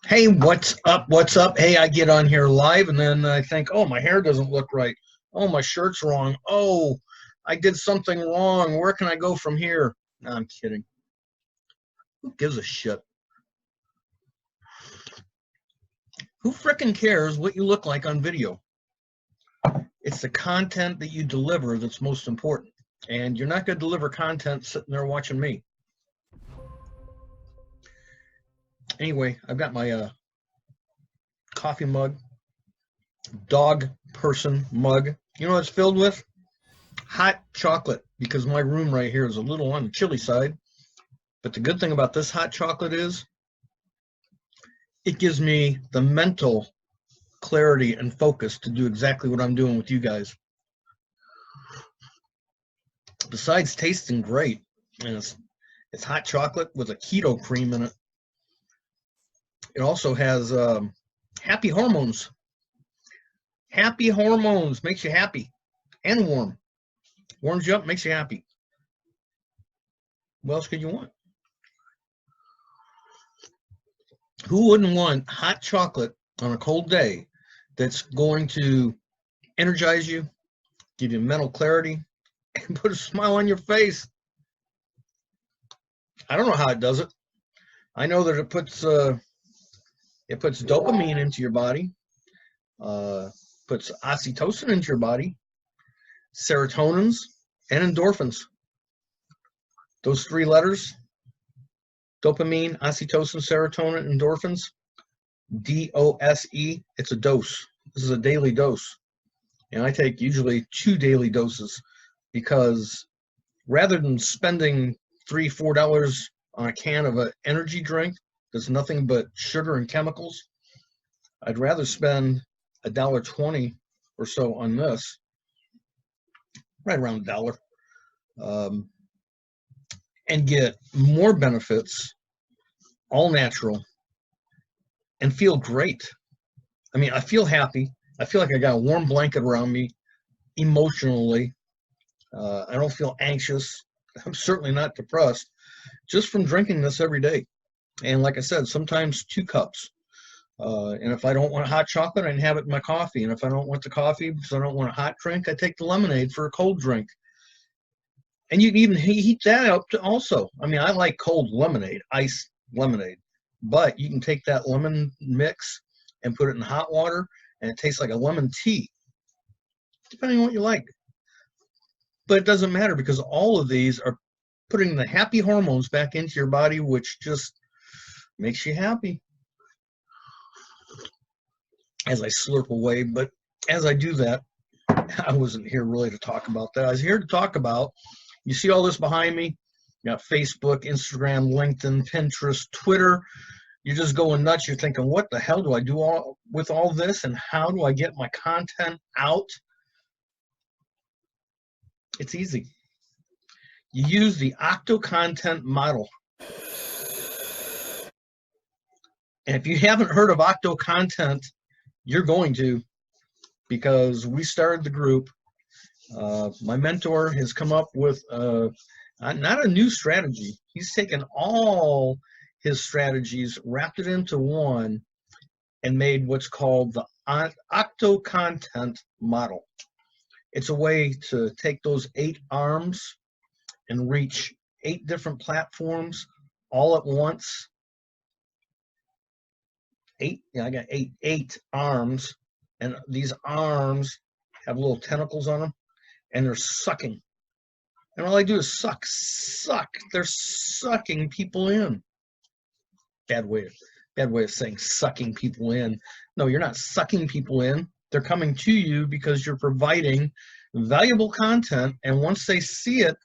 Hey, what's up? What's up? Hey, I get on here live and then I think, oh, my hair doesn't look right. Oh, my shirt's wrong. Oh, I did something wrong. Where can I go from here? No, I'm kidding. Who gives a shit? Who frickin' cares what you look like on video? It's the content that you deliver that's most important. And you're not going to deliver content sitting there watching me. Anyway, I've got my coffee mug, dog person mug. You know what it's filled with? Hot chocolate, because my room right here is a little on the chilly side. But the good thing about this hot chocolate is it gives me the mental clarity and focus to do exactly what I'm doing with you guys. Besides tasting great, and it's hot chocolate with a keto cream in it. It also has happy hormones. Happy hormones makes you happy and warm. Warms you up, makes you happy. What else could you want? Who wouldn't want hot chocolate on a cold day that's going to energize you, give you mental clarity, and put a smile on your face? I don't know how it does it. I know that it puts dopamine into your body, puts oxytocin into your body, serotonins, and endorphins. Those three letters: dopamine, oxytocin, serotonin, endorphins. DOSE. It's a dose. This is a daily dose. And I take usually 2 daily doses because rather than spending $3-4 on a can of an energy drink that's nothing but sugar and chemicals, I'd rather spend $1.20 or so on this, right around $1, and get more benefits, all natural, and feel great. I mean, I feel happy. I feel like I got a warm blanket around me emotionally. I don't feel anxious. I'm certainly not depressed just from drinking this every day. And like I said, sometimes 2 cups. And if I don't want hot chocolate, I can have it in my coffee. And if I don't want the coffee because I don't want a hot drink, I take the lemonade for a cold drink. And you can even heat that up also. I mean, I like cold lemonade, iced lemonade. But you can take that lemon mix and put it in hot water, and it tastes like a lemon tea, depending on what you like. But it doesn't matter because all of these are putting the happy hormones back into your body, which just makes you happy. As I slurp away, but as I do that, I wasn't here really to talk about that. I was here to talk about, you see all this behind me? You got Facebook, Instagram, LinkedIn, Pinterest, Twitter. You're just going nuts. You're thinking, what the hell do I do with all this, and how do I get my content out? It's easy. You use the Octo-Content model. And if you haven't heard of Octo-Content, you're going to, because we started the group. My mentor has come up with not a new strategy. He's taken all his strategies, wrapped it into one, and made what's called the Octo-Content model. It's a way to take those 8 arms and reach 8 different platforms all at once. 8, yeah, I got eight arms, and these arms have little tentacles on them, and they're sucking. And all I do is suck. They're sucking people in. Bad way of saying sucking people in. No, you're not sucking people in. They're coming to you because you're providing valuable content, and once they see it,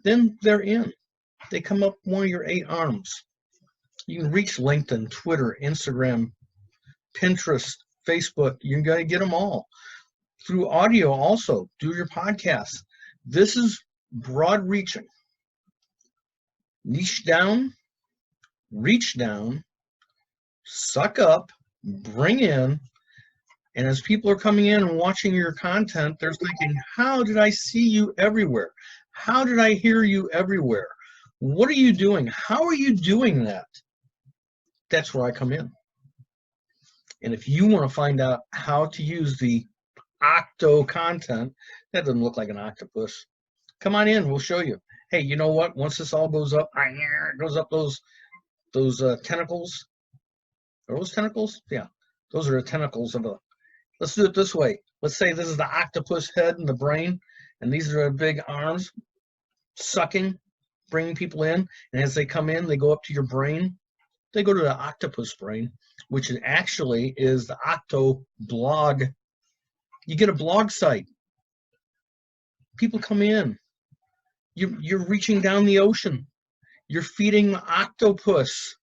then they're in. They come up one of your 8 arms. You can reach LinkedIn, Twitter, Instagram, Pinterest, Facebook. You're going to get them all. Through audio also, do your podcasts. This is broad reaching. Niche down, reach down, suck up, bring in, and as people are coming in and watching your content, they're thinking, how did I see you everywhere? How did I hear you everywhere? What are you doing? How are you doing that? That's where I come in. And if you want to find out how to use the Octo-Content, that doesn't look like an octopus. Come on in, we'll show you. Hey, you know what? Once this all goes up, it goes up those tentacles. Are those tentacles? Yeah, those are the tentacles of a. Let's do it this way. Let's say this is the octopus head and the brain, and these are the big arms sucking, bringing people in. And as they come in, they go up to your brain. They go to the octopus brain, which actually is the Octo blog. You get a blog site. People come in. You're reaching down the ocean. You're feeding the octopus.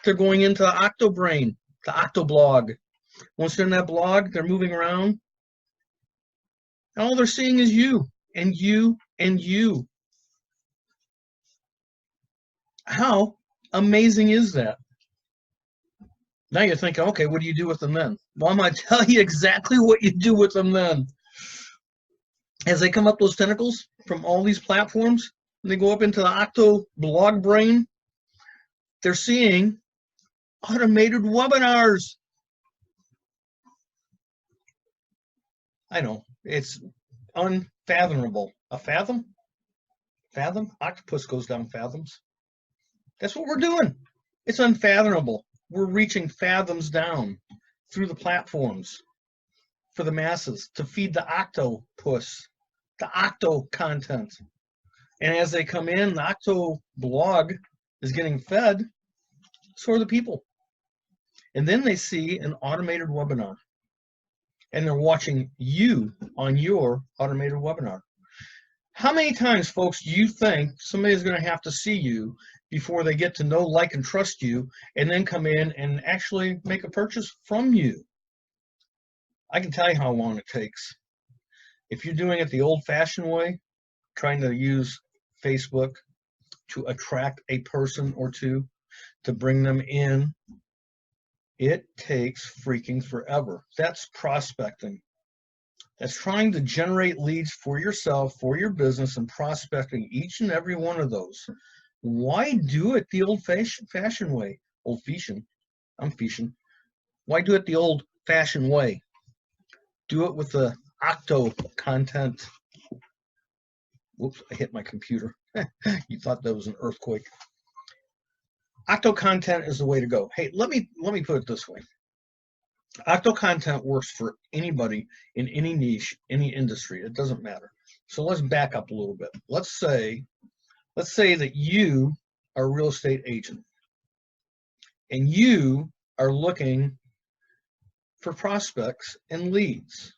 They're going into the octo brain, the octo blog. Once they're in that blog, they're moving around. And all they're seeing is you and you and you. How amazing is that? Now you're thinking, okay, what do you do with them then? Well, I'm going to tell you exactly what you do with them then. As they come up those tentacles from all these platforms, and they go up into the Octo blog brain, they're seeing automated webinars. I know, it's unfathomable. A fathom? Fathom? Octopus goes down fathoms. That's what we're doing. It's unfathomable. We're reaching fathoms down through the platforms for the masses to feed the octopus, the Octo-Content. And as they come in, the Octo blog is getting fed, so are the people. And then they see an automated webinar. And they're watching you on your automated webinar. How many times, folks, do you think somebody's going to have to see you before they get to know, like, and trust you, and then come in and actually make a purchase from you? I can tell you how long it takes. If you're doing it the old-fashioned way, trying to use Facebook to attract a person or two, to bring them in, it takes freaking forever. That's prospecting. That's trying to generate leads for yourself, for your business, and prospecting each and every one of those. Why do it the old-fashioned way? Old-fashioned. I'm fishing. Why do it the old-fashioned way? Do it with the Octo-Content. Whoops, I hit my computer. You thought that was an earthquake. Octo-Content is the way to go. Hey, let me put it this way. Octo-Content works for anybody in any niche, any industry. It doesn't matter. So let's back up a little bit. Let's say that you are a real estate agent and you are looking for prospects and leads.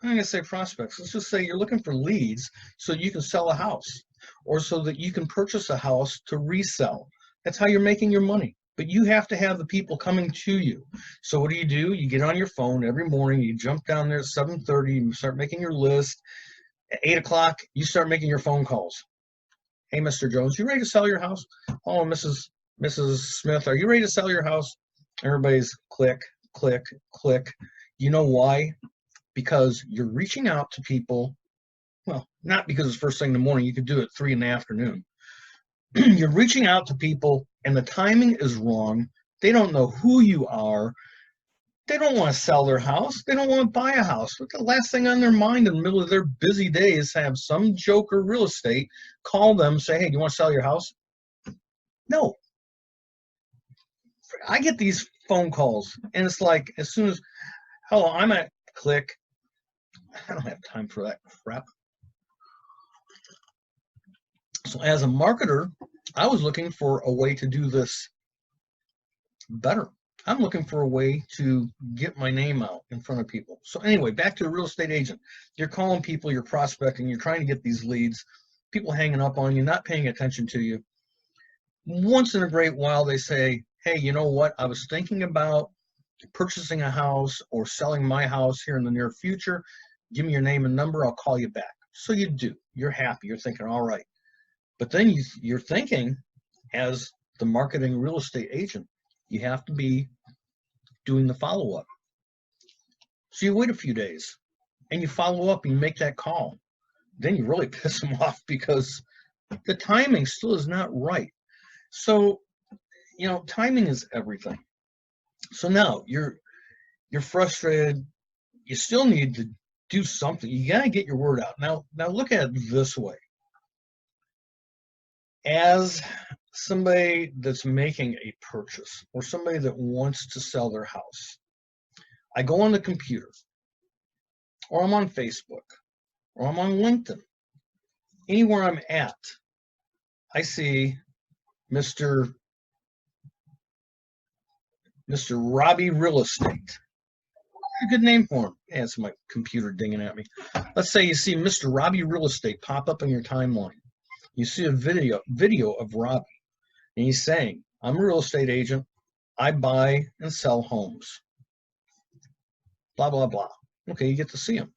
I'm not going to say prospects. Let's just say you're looking for leads so you can sell a house or so that you can purchase a house to resell. That's how you're making your money. But you have to have the people coming to you. So what do? You get on your phone every morning. You jump down there at 7:30. You start making your list. At 8 o'clock, you start making your phone calls. Hey, Mr. Jones, you ready to sell your house? Oh, Mrs. Smith, are you ready to sell your house? Everybody's click, click, click. You know why? Because you're reaching out to people. Well, not because it's first thing in the morning. You could do it 3 in the afternoon. You're reaching out to people and the timing is wrong. They don't know who you are. They don't want to sell their house. They don't want to buy a house. But the last thing on their mind in the middle of their busy day is to have some joker real estate call them, say, hey, do you want to sell your house? No. I get these phone calls and it's like, as soon as, hello, I'm at click. I don't have time for that crap. So as a marketer, I was looking for a way to do this better. I'm looking for a way to get my name out in front of people. So anyway, back to a real estate agent. You're calling people, you're prospecting, you're trying to get these leads, people hanging up on you, not paying attention to you. Once in a great while, they say, hey, you know what? I was thinking about purchasing a house or selling my house here in the near future. Give me your name and number. I'll call you back. So you do. You're happy. You're thinking, all right. But then you're thinking, as the marketing real estate agent, you have to be doing the follow-up. So you wait a few days and you follow up and you make that call. Then you really piss them off because the timing still is not right. So you know, timing is everything. So now you're frustrated. You still need to do something. You got to get your word out. Now look at it this way. As somebody that's making a purchase or somebody that wants to sell their house, I go on the computer, or I'm on Facebook, or I'm on LinkedIn. Anywhere I'm at, I see Mr. Robbie Real Estate. A good name for him. Yeah, it's my computer dinging at me. Let's say you see Mr. Robbie Real Estate pop up on your timeline. You see a video of Robbie, and he's saying, I'm a real estate agent. I buy and sell homes. Blah, blah, blah. Okay, you get to see him.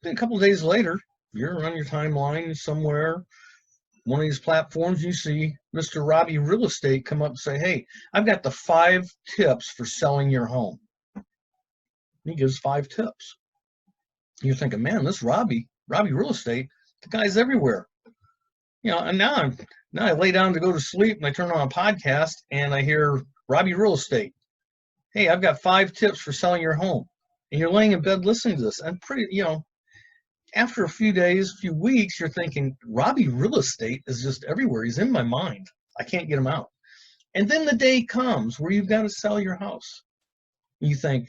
Then a couple of days later, you're on your timeline somewhere, one of these platforms, you see Mr. Robbie Real Estate come up and say, hey, I've got the 5 tips for selling your home. He gives 5 tips. You're thinking, man, this Robbie Real Estate, the guy's everywhere. You know, and now I lay down to go to sleep and I turn on a podcast and I hear Robbie Real Estate. Hey, I've got 5 tips for selling your home. And you're laying in bed listening to this. And pretty, you know, after a few days, few weeks, you're thinking, Robbie Real Estate is just everywhere. He's in my mind. I can't get him out. And then the day comes where you've got to sell your house. And you think,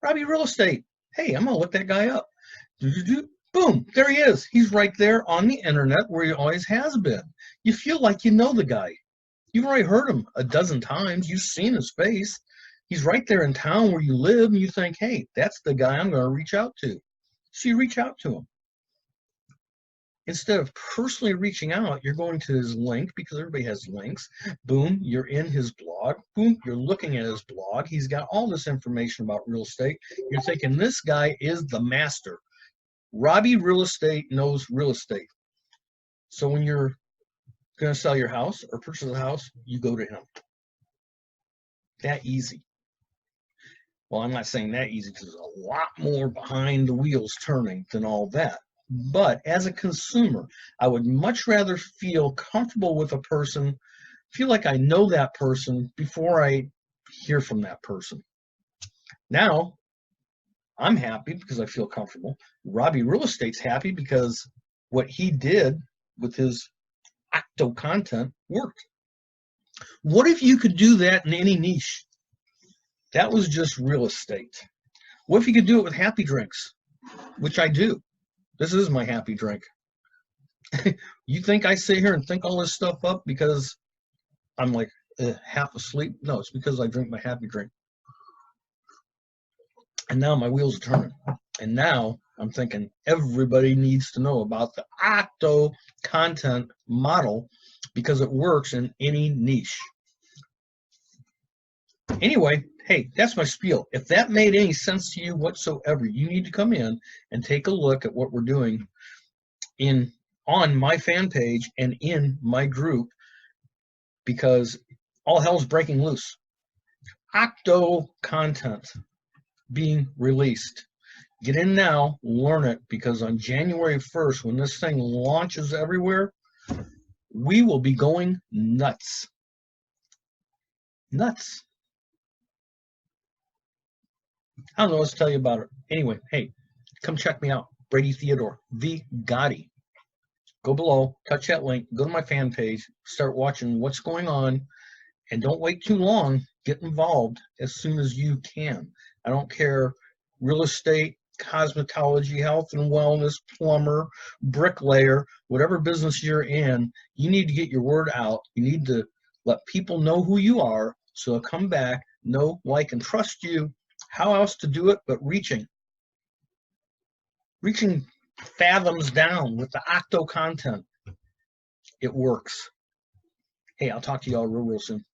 Robbie Real Estate. Hey, I'm going to look that guy up. Boom, there he is. He's right there on the internet where he always has been. You feel like you know the guy. You've already heard him a dozen times. You've seen his face. He's right there in town where you live, and you think, hey, that's the guy I'm going to reach out to. So you reach out to him. Instead of personally reaching out, you're going to his link, because everybody has links. Boom, you're in his blog. Boom, you're looking at his blog. He's got all this information about real estate. You're thinking, this guy is the master. Robbie Real Estate knows real estate. So when you're going to sell your house or purchase a house, you go to him. That easy. Well, I'm not saying that easy, because there's a lot more behind the wheels turning than all that. But as a consumer, I would much rather feel comfortable with a person, feel like I know that person before I hear from that person. Now, I'm happy because I feel comfortable. Robbie Real Estate's happy because what he did with his Octo-Content worked. What if you could do that in any niche? That was just real estate. What if you could do it with happy drinks, which I do? This is my happy drink. You think I sit here and think all this stuff up because I'm like half asleep? No, it's because I drink my happy drink. And now my wheels are turning. And now I'm thinking everybody needs to know about the Octo-Content model because it works in any niche. Anyway, hey, that's my spiel. If that made any sense to you whatsoever, you need to come in and take a look at what we're doing on my fan page and in my group, because all hell's breaking loose. Octo-Content being released. Get in now, learn it, because on January 1st, when this thing launches everywhere, we will be going nuts. Nuts. I don't know what to tell you about it. Anyway, hey, come check me out. Brady Theodore, the Gotti. Go below, touch that link, go to my fan page, start watching what's going on, and don't wait too long. Get involved as soon as you can. I don't care, real estate, cosmetology, health and wellness, plumber, bricklayer, whatever business you're in, you need to get your word out. You need to let people know who you are so they'll come back, know, like, and trust you. How else to do it but reaching fathoms down with the Octo-Content. It works. Hey, I'll talk to y'all real soon.